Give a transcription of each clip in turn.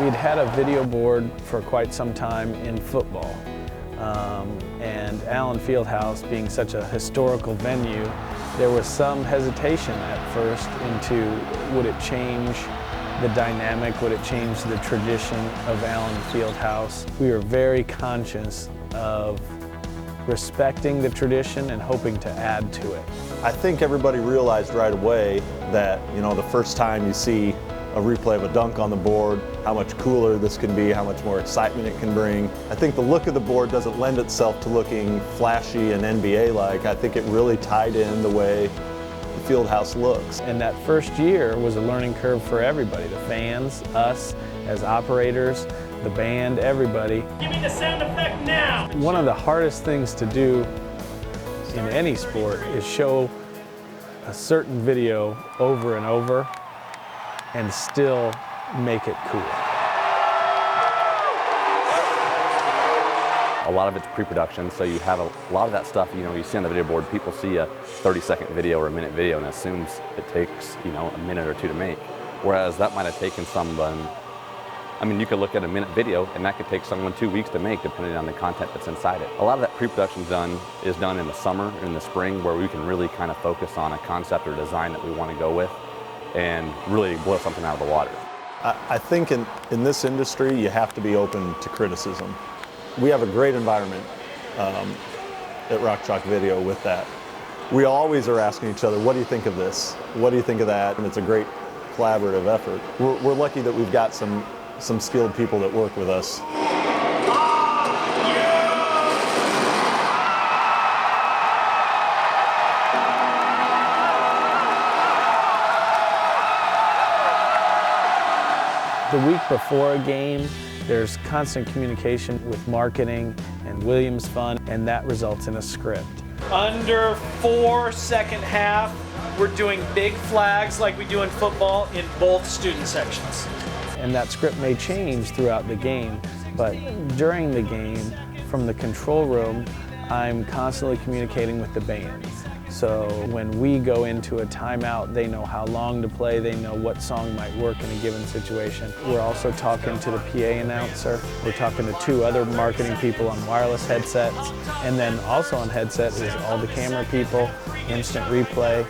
We'd had a video board for quite some time in football. And Allen Fieldhouse being such a historical venue, there was some hesitation at first into would it change the dynamic, would it change the tradition of Allen Fieldhouse. We were very conscious of respecting the tradition and hoping to add to it. I think everybody realized right away that, the first time you see a replay of a dunk on the board, how much cooler this can be, how much more excitement it can bring. I think the look of the board doesn't lend itself to looking flashy and NBA-like. I think it really tied in the way the Fieldhouse looks. And that first year was a learning curve for everybody, the fans, us as operators, the band, everybody. Give me the sound effect now! One of the hardest things to do in any sport is show a certain video over and over and still make it cool. A lot of it's pre-production, so you have a lot of that stuff, you see on the video board. People see a 30-second video or a minute video and assumes it takes, a minute or two to make. Whereas that might have taken someone, you could look at a minute video and that could take someone 2 weeks to make, depending on the content that's inside it. A lot of that pre-production is done in the summer or in the spring, where we can really kind of focus on a concept or design that we want to go with and really blow something out of the water. I think in this industry, you have to be open to criticism. We have a great environment at Rock Chalk Video with that. We always are asking each other, what do you think of this? What do you think of that? And it's a great collaborative effort. We're lucky that we've got some skilled people that work with us. The week before a game, there's constant communication with marketing and Williams Fund, and that results in a script. Under 4 second half, we're doing big flags like we do in football in both student sections. And that script may change throughout the game, but during the game, from the control room, I'm constantly communicating with the band. So when we go into a timeout, they know how long to play, they know what song might work in a given situation. We're also talking to the PA announcer. We're talking to 2 other marketing people on wireless headsets. And then also on headset is all the camera people, instant replay,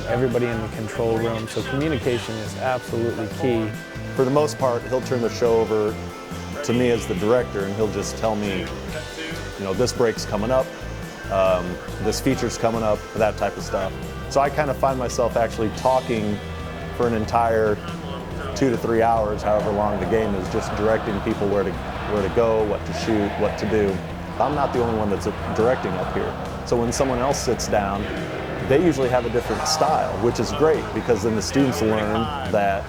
everybody in the control room. So communication is absolutely key. For the most part, he'll turn the show over to me as the director, and he'll just tell me, this break's coming up, this feature's coming up, that type of stuff. So I kind of find myself actually talking for an entire 2 to 3 hours, however long the game is, just directing people where to go, what to shoot, what to do. I'm not the only one that's directing up here. So when someone else sits down, they usually have a different style, which is great, because then the students learn that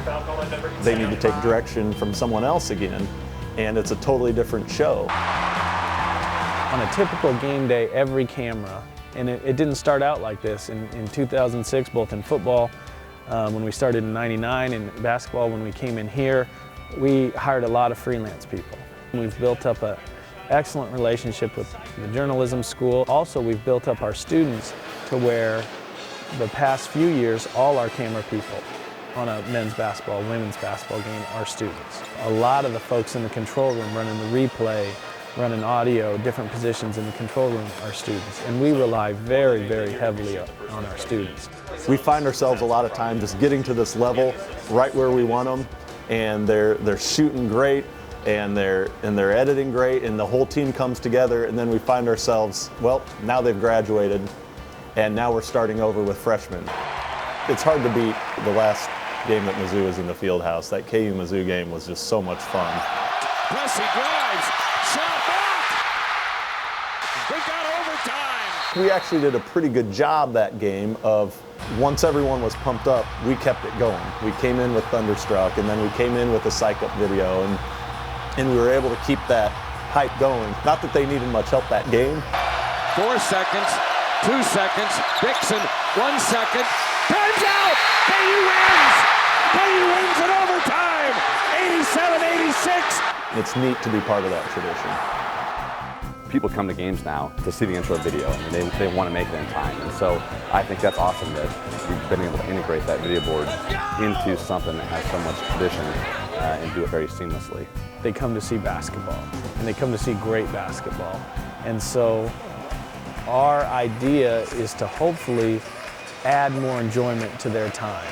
they need to take direction from someone else again, and it's a totally different show. On a typical game day, every camera, and it didn't start out like this. In 2006, both in football, when we started in '99, and basketball when we came in here, we hired a lot of freelance people. We've built up an excellent relationship with the journalism school. Also, we've built up our students to where the past few years, all our camera people on a men's basketball, women's basketball game are students. A lot of the folks in the control room running the replay, running audio, different positions in the control room are students. And we rely very, very heavily on our students. We find ourselves a lot of time just getting to this level right where we want them, and they're shooting great, and they're editing great, and the whole team comes together, and then we find ourselves, well, now they've graduated, and now we're starting over with freshmen. It's hard to beat the last game that Mizzou was in the Fieldhouse. That KU-Mizzou game was just so much fun. Plessy drives, shot back! We got overtime! We actually did a pretty good job that game of, once everyone was pumped up, we kept it going. We came in with Thunderstruck, and then we came in with a psych-up video, and we were able to keep that hype going. Not that they needed much help that game. 4 seconds, 2 seconds, Dixon, 1 second, time's out! KU wins! KU wins in overtime! 87-86! It's neat to be part of that tradition. People come to games now to see the intro video. They want to make it in time. And so I think that's awesome that we've been able to integrate that video board into something that has so much tradition and do it very seamlessly. They come to see basketball, and they come to see great basketball. And so our idea is to hopefully add more enjoyment to their time.